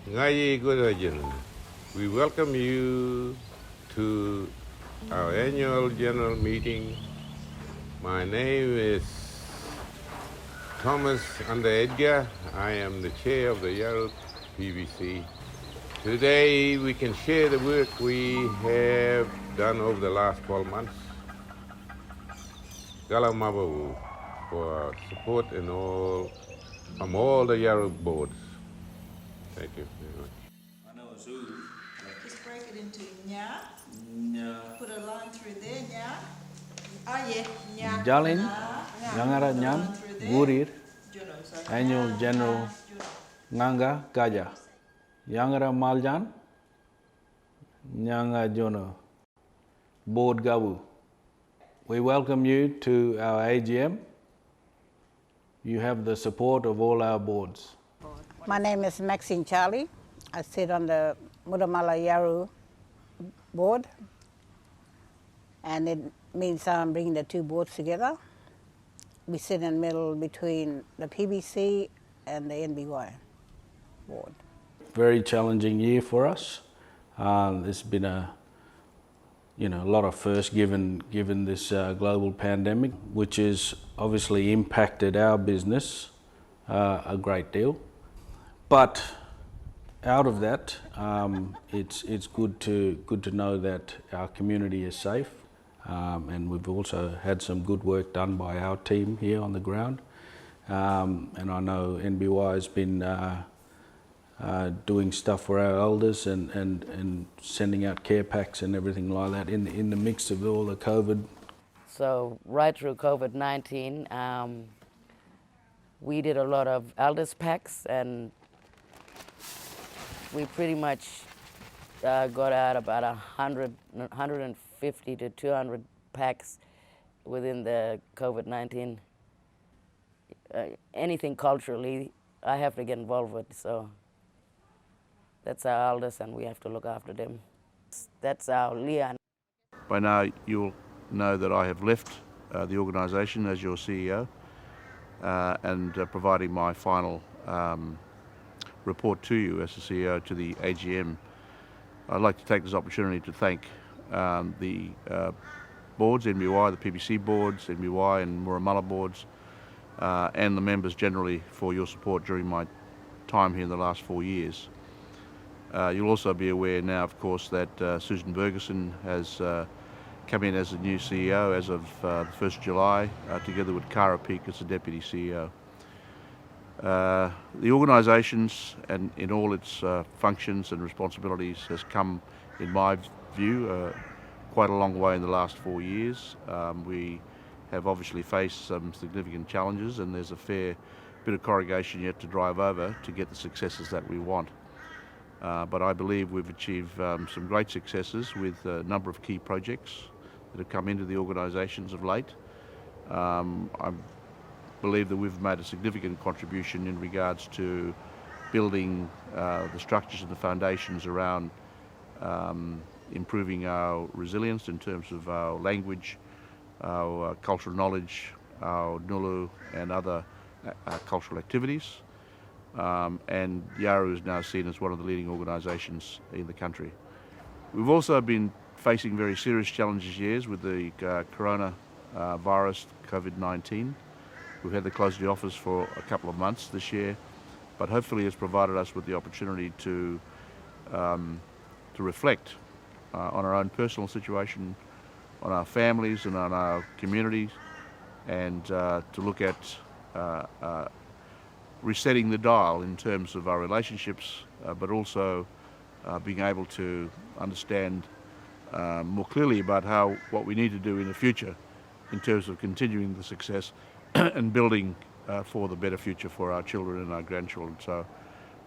Ngayi Godajan, we welcome you to our annual general meeting. My name is Thomas under Edgar. I am the chair of the Yawuru PBC. Today we can share the work we have done over the last 12 months. Gala Mabu for support in from all the Yawuru boards. Thank you very much. Just break it into nya. Nya. Put a line through there, nya. Oh yeah, nya. Jalin, Yangara Nyam, Gurir, Annual General Nganga Gaja, Yangara Maljan, Nyanga Jono, Board Gabu. We welcome you to our AGM. You have the support of all our boards. My name is Maxine Charlie. I sit on the Mudamala Yawuru board, and it means I'm bringing the two boards together. We sit in the middle between the PBC and the NBY board. Very challenging year for us. There's been a lot of firsts given this global pandemic, which has obviously impacted our business a great deal. But out of that, it's good to know that our community is safe, and we've also had some good work done by our team here on the ground. And I know NBY has been doing stuff for our elders and sending out care packs and everything like that in the mix of all the COVID. So right through COVID-19, we did a lot of elders packs, and we pretty much got out about 150 to 200 packs within the COVID-19. Anything culturally, I have to get involved with, so that's our elders and we have to look after them. That's our Leon. By now you'll know that I have left the organisation as your CEO and providing my final report to you as the CEO to the AGM. I'd like to take this opportunity to thank the boards, NBY, the PBC boards, NBY and Muramala boards, and the members generally for your support during my time here in the last 4 years. You'll also be aware now, of course, that Susan Bergersen has come in as the new CEO as of the 1st of July, together with Cara Peak as the Deputy CEO. The organisations and in all its functions and responsibilities has come, in my view, quite a long way in the last 4 years. We have obviously faced some significant challenges, and there's a fair bit of corrugation yet to drive over to get the successes that we want. But I believe we've achieved some great successes with a number of key projects that have come into the organisations of late. I believe that we've made a significant contribution in regards to building the structures and the foundations around improving our resilience in terms of our language, our cultural knowledge, our Nulu and other cultural activities. And Yawuru is now seen as one of the leading organisations in the country. We've also been facing very serious challenges years with the coronavirus, COVID-19. We've had to close the office for a couple of months this year, but hopefully it's provided us with the opportunity to reflect on our own personal situation, on our families and on our communities, and to look at resetting the dial in terms of our relationships, but also being able to understand more clearly about what we need to do in the future in terms of continuing the success and building for the better future for our children and our grandchildren. So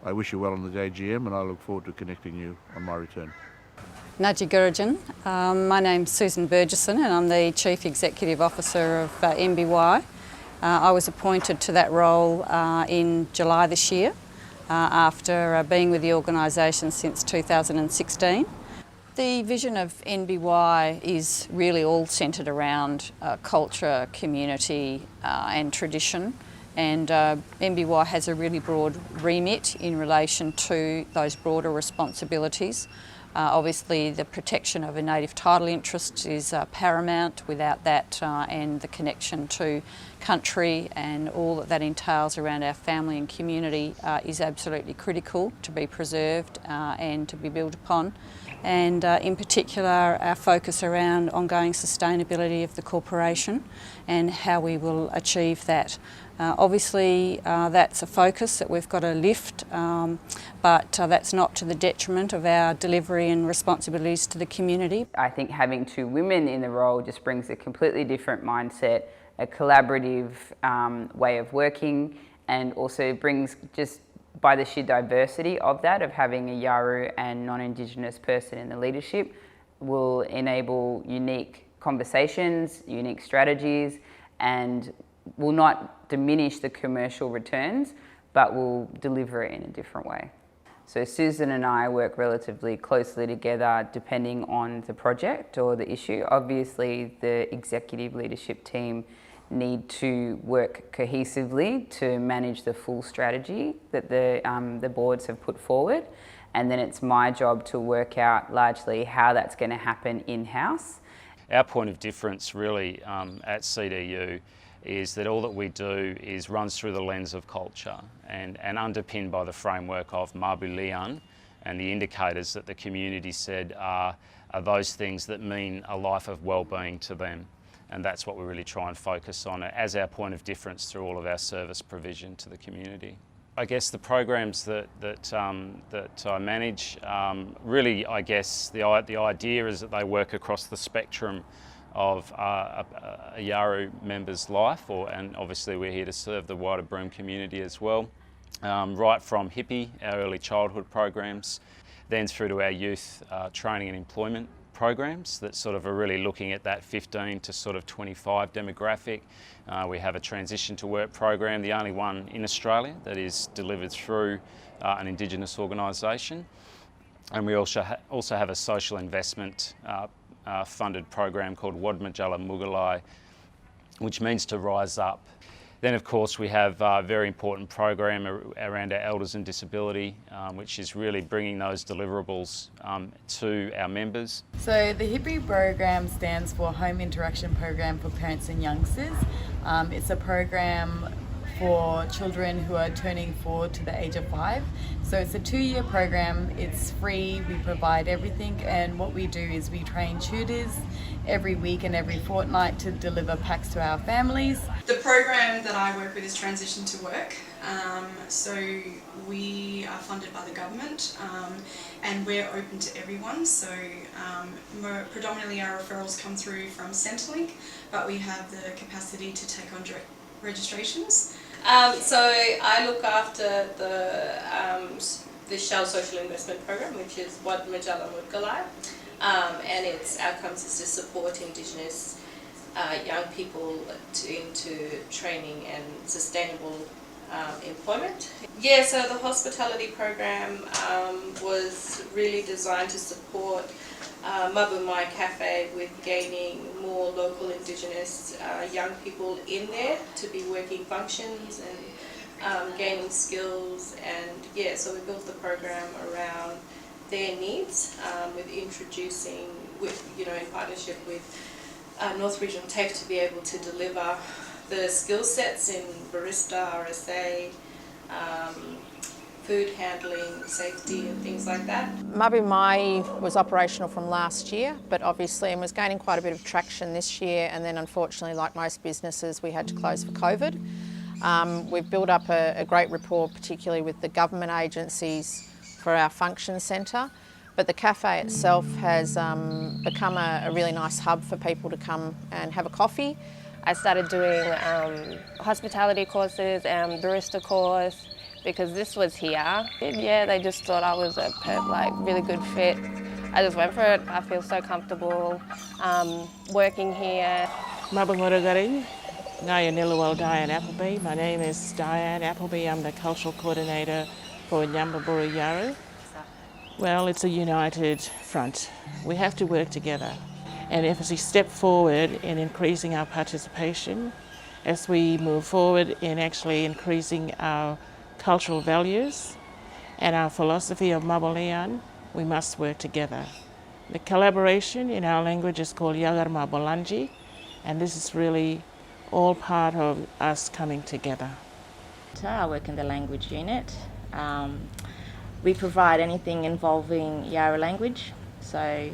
I wish you well on the AGM, and I look forward to connecting you on my return. Naji Gurajan. My name's Susan Bergersen, and I'm the Chief Executive Officer of NBY. I was appointed to that role in July this year after being with the organisation since 2016. The vision of NBY is really all centred around culture, community and tradition, And MBY has a really broad remit in relation to those broader responsibilities. Obviously, the protection of a native title interest is paramount. Without that and the connection to country and all that entails around our family and community is absolutely critical to be preserved and to be built upon. And in particular, our focus around ongoing sustainability of the corporation and how we will achieve that. Obviously, that's a focus that we've got to lift, but that's not to the detriment of our delivery and responsibilities to the community. I think having 2 women in the role just brings a completely different mindset, a collaborative way of working, and also brings, just by the sheer diversity of that, of having a Yawuru and non-Indigenous person in the leadership, will enable unique conversations, unique strategies, and will not diminish the commercial returns, but will deliver it in a different way. So Susan and I work relatively closely together depending on the project or the issue. Obviously, the executive leadership team need to work cohesively to manage the full strategy that the boards have put forward. And then it's my job to work out largely how that's going to happen in-house. Our point of difference really at CDU is that all that we do is runs through the lens of culture and underpinned by the framework of Mabu Mayi and the indicators that the community said are those things that mean a life of well-being to them. And that's what we really try and focus on as our point of difference through all of our service provision to the community. I guess the programs that I manage, really I guess the idea is that they work across the spectrum of a Yawuru member's life, and obviously we're here to serve the wider Broome community as well. Right from hippie, our early childhood programs, then through to our youth training and employment programs that sort of are really looking at that 15 to sort of 25 demographic. We have a transition to work program, the only one in Australia that is delivered through an Indigenous organisation. And we also have a social investment funded program called Wadmajala Mugalai, which means to rise up. Then of course we have a very important program around our elders and disability, which is really bringing those deliverables to our members. So the HIPPY program stands for Home Interaction Program for Parents and Youngsters. It's a program for children who are turning 4 to the age of 5. So it's a 2-year program, it's free, we provide everything, and what we do is we train tutors every week and every fortnight to deliver packs to our families. The program that I work with is Transition to Work. So we are funded by the government and we're open to everyone. So predominantly our referrals come through from Centrelink, but we have the capacity to take on direct registrations. So I look after the Shell Social Investment Program, which is Wadmajala Mugalai, and its outcomes is to support Indigenous young people into training and sustainable employment. Yeah, so the hospitality program was really designed to support Mabu Mayi Cafe with gaining more local Indigenous young people in there to be working functions and gaining skills. And yeah, so we built the program around their needs with introducing, in partnership with North Regional TAFE to be able to deliver the skill sets in barista, RSA, food handling, safety and things like that. Mabu Mayi was operational from last year, but obviously and was gaining quite a bit of traction this year, and then unfortunately, like most businesses, we had to close for COVID. We've built up a great rapport, particularly with the government agencies for our function centre, but the cafe itself has become a really nice hub for people to come and have a coffee. I started doing hospitality courses and barista course because this was here. Yeah, they just thought I was a really good fit. I just went for it. I feel so comfortable working here. Mabu Mayi Cafe, Diane Appleby. My name is Diane Appleby. I'm the cultural coordinator for Nyambaburu Yawuru. Well, it's a united front. We have to work together. And if we step forward in increasing our participation as we move forward in actually increasing our cultural values and our philosophy of Mabu Liyan, we must work together. The collaboration in our language is called Yagar Mabulanji, and this is really all part of us coming together. I work in the language unit. We provide anything involving Yawuru language, so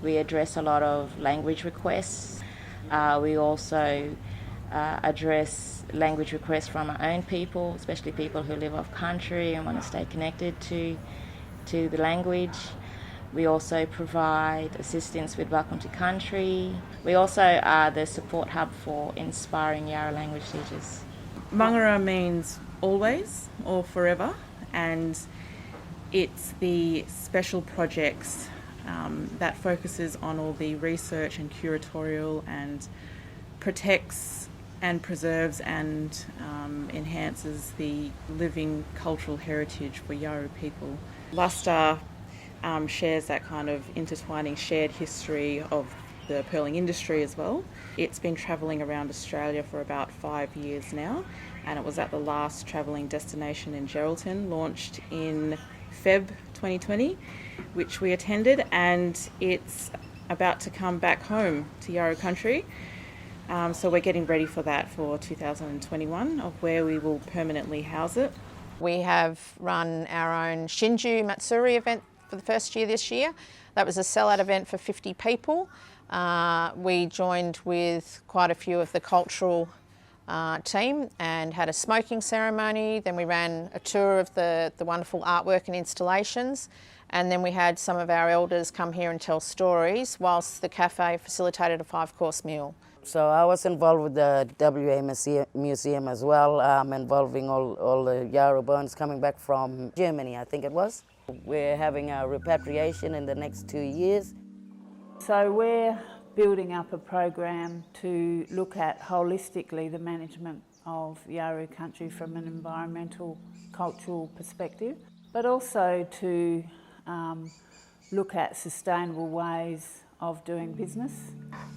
we address a lot of language requests. We also address language requests from our own people, especially people who live off country and want to stay connected to the language. We also provide assistance with Welcome to Country. We also are the support hub for inspiring Yawuru language teachers. Mangara means always or forever, and it's the special projects that focuses on all the research and curatorial and protects and preserves and enhances the living cultural heritage for Yawuru people. Lustre shares that kind of intertwining shared history of the pearling industry as well. It's been travelling around Australia for about 5 years now, and it was at the last travelling destination in Geraldton, launched in Feb 2020, which we attended, and it's about to come back home to Yawuru country. So we're getting ready for that for 2021, of where we will permanently house it. We have run our own Shinju Matsuri event for the first year this year. That was a sellout event for 50 people. We joined with quite a few of the cultural team and had a smoking ceremony. Then we ran a tour of the wonderful artwork and installations. And then we had some of our elders come here and tell stories, whilst the cafe facilitated a 5-course meal. So I was involved with the WA Museum as well, involving all the Yawuru bones coming back from Germany, I think it was. We're having a repatriation in the next 2 years. So we're building up a program to look at holistically the management of Yawuru country from an environmental, cultural perspective, but also to look at sustainable ways of doing business.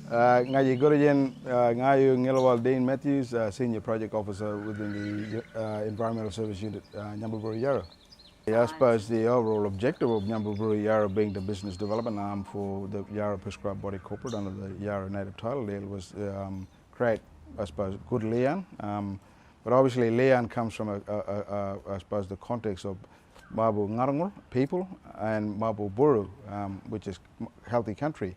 Ngaji Gorijan, Ngayu Ngilawal Dean Mathews, Senior Project Officer within the Environmental Service Unit, Nyambaburu Yawuru. I suppose the overall objective of Nyambaburu Yawuru being the business development arm for the Yawuru prescribed body corporate under the Yawuru native title deal was create, I suppose, good Liyan. But obviously Liyan comes from, I suppose, the context of Mabu Ngarangul, people, and Mabu Buru, which is healthy country.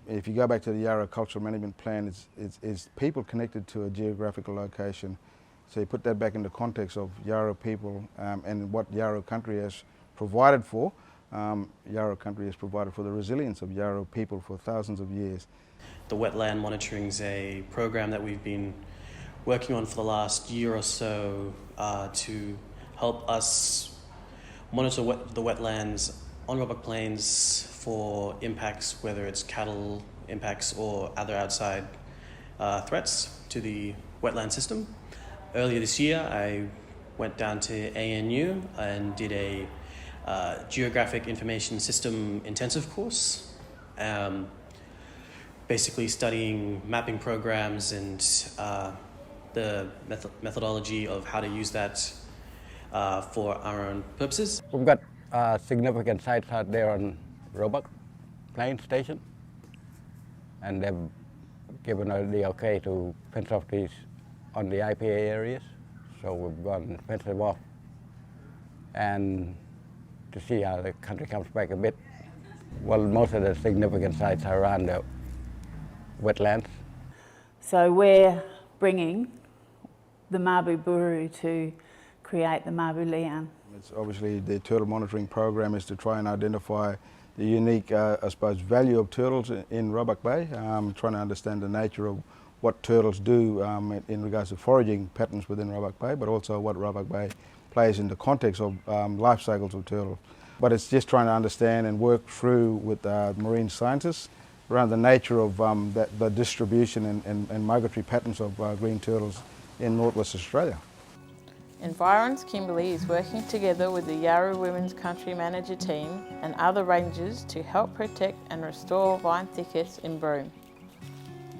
If you go back to the Yawuru Cultural Management Plan, it's people connected to a geographical location. So you put that back in the context of Yawuru people and what Yawuru country has provided for. Yawuru country has provided for the resilience of Yawuru people for thousands of years. The wetland monitoring is a program that we've been working on for the last year or so to help us monitor the wetlands on Roebuck Plains for impacts, whether it's cattle impacts or other outside threats to the wetland system. Earlier this year, I went down to ANU and did a Geographic Information System intensive course, basically studying mapping programs and the methodology of how to use that for our own purposes. We've got significant sites out there on Roebuck Plains Station, and they've given us the okay to fence off these on the IPA areas, so we've gone and fenced them off, and to see how the country comes back a bit. Well, most of the significant sites are around the wetlands. So we're bringing the Mabu Buru to create the Mabu Liyan. It's obviously the turtle monitoring program is to try and identify the unique, I suppose, value of turtles in Roebuck Bay, trying to understand the nature of what turtles do in regards to foraging patterns within Roebuck Bay, but also what Roebuck Bay plays in the context of life cycles of turtles. But it's just trying to understand and work through with marine scientists around the nature of the distribution and migratory patterns of green turtles in northwest Australia. Environs Kimberley is working together with the Yawuru Women's Country Manager team and other rangers to help protect and restore vine thickets in Broome.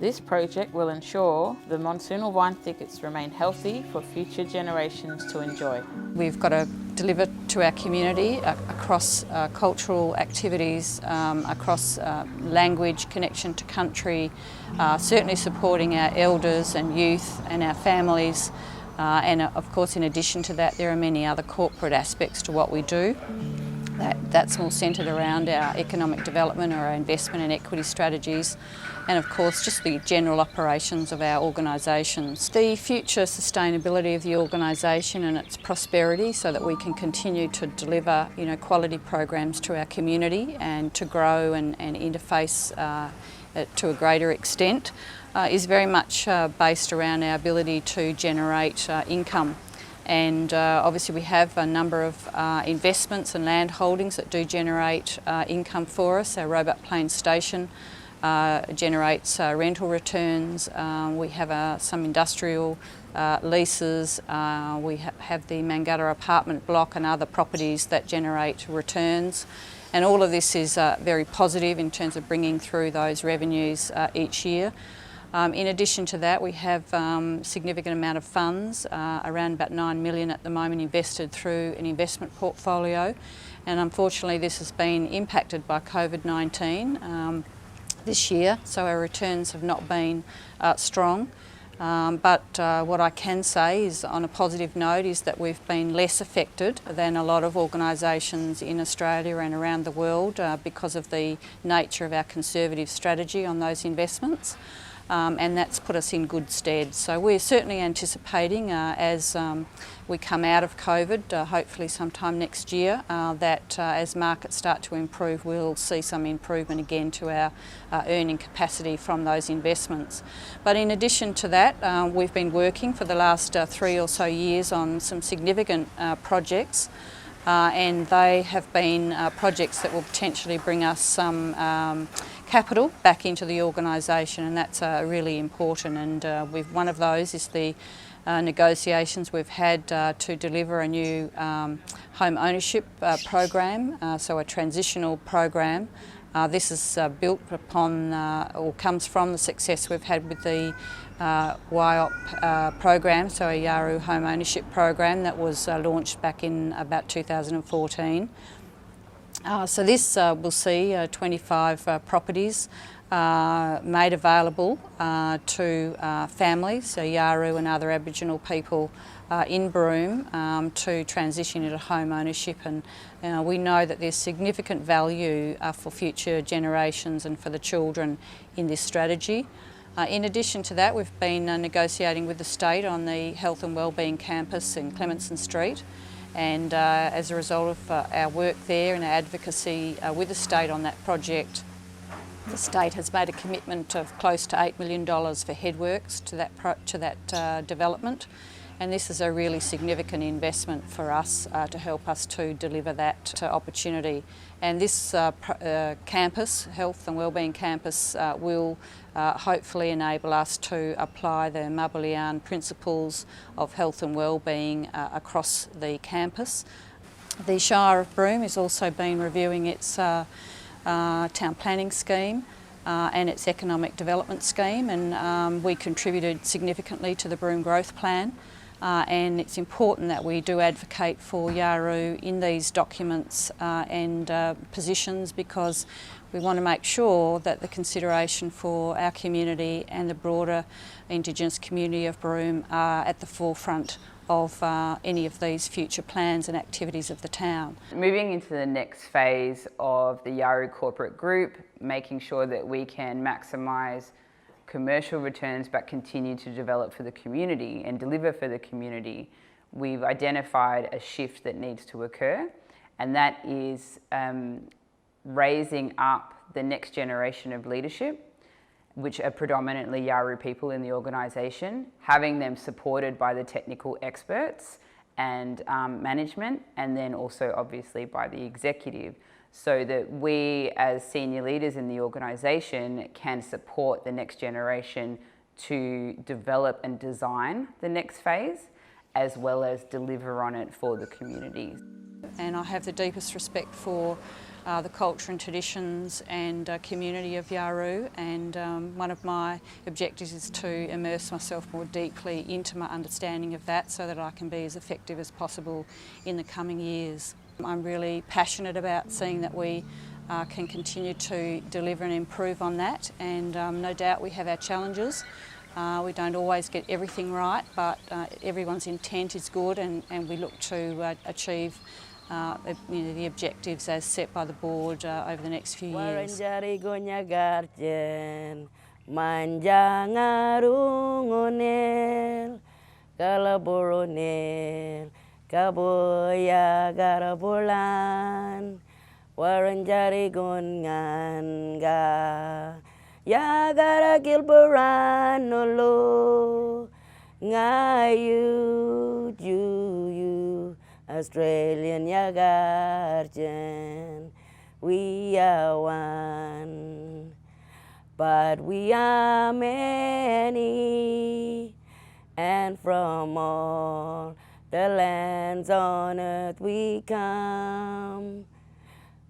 This project will ensure the monsoonal wine thickets remain healthy for future generations to enjoy. We've got to deliver to our community across cultural activities, across language, connection to country, certainly supporting our elders and youth and our families. And of course, in addition to that, there are many other corporate aspects to what we do. That's more centred around our economic development or our investment and equity strategies, and of course just the general operations of our organisations. The future sustainability of the organisation and its prosperity, so that we can continue to deliver quality programs to our community and to grow and interface to a greater extent, is very much based around our ability to generate income. And obviously we have a number of investments and land holdings that do generate income for us. Our Roebuck Plains Station generates rental returns. We have some industrial leases. We have the Mangata apartment block and other properties that generate returns. And all of this is very positive in terms of bringing through those revenues each year. In addition to that, we have significant amount of funds, around about 9 million at the moment, invested through an investment portfolio. And unfortunately this has been impacted by COVID-19 this year, so our returns have not been strong. But what I can say is, on a positive note, is that we've been less affected than a lot of organisations in Australia and around the world because of the nature of our conservative strategy on those investments. And that's put us in good stead. So we're certainly anticipating, as we come out of COVID, hopefully sometime next year, that as markets start to improve, we'll see some improvement again to our earning capacity from those investments. But in addition to that, we've been working for the last 3 or so years on some significant projects. And they have been projects that will potentially bring us some capital back into the organisation, and that's really important. And one of those is the negotiations we've had to deliver a new home ownership program, so a transitional program. This is built upon or comes from the success we've had with the YOP program, so a Yawuru home ownership program that was launched back in about 2014. So this will see 25 properties made available to families, so Yawuru and other Aboriginal people in Broome, to transition into home ownership. And we know that there's significant value for future generations and for the children in this strategy. In addition to that, we've been negotiating with the state on the health and wellbeing campus in Clementson Street. And as a result of our work there and our advocacy with the state on that project, the state has made a commitment of close to $8 million for headworks to that development. And this is a really significant investment for us to help us to deliver that opportunity. And this campus, health and wellbeing campus, will hopefully enable us to apply the Mabu Mayi principles of health and wellbeing across the campus. The Shire of Broome has also been reviewing its town planning scheme and its economic development scheme, and we contributed significantly to the Broome Growth Plan. And it's important that we do advocate for Yawuru in these documents and positions, because we want to make sure that the consideration for our community and the broader Indigenous community of Broome are at the forefront of any of these future plans and activities of the town. Moving into the next phase of the Yawuru corporate group, making sure that we can maximise commercial returns but continue to develop for the community and deliver for the community, we've identified a shift that needs to occur, and that is raising up the next generation of leadership, which are predominantly Yawuru people in the organisation, having them supported by the technical experts and management, and then also obviously by the executive, so that we as senior leaders in the organisation can support the next generation to develop and design the next phase, as well as deliver on it for the communities. And I have the deepest respect for the culture and traditions and community of Yawuru, and one of my objectives is to immerse myself more deeply into my understanding of that so that I can be as effective as possible in the coming years. I'm really passionate about seeing that we can continue to deliver and improve on that, and no doubt we have our challenges. We don't always get everything right, but everyone's intent is good, and we look to achieve the objectives as set by the board over the next few years. Yagara Gilbaranolo Ngayu Juyu Australian Yagarjan. We are one, but we are many, and from all the lands on earth we come.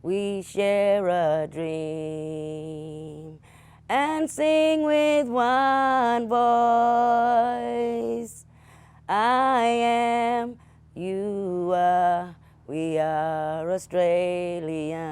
We share a dream and sing with one voice. I am, you are, we are Australian.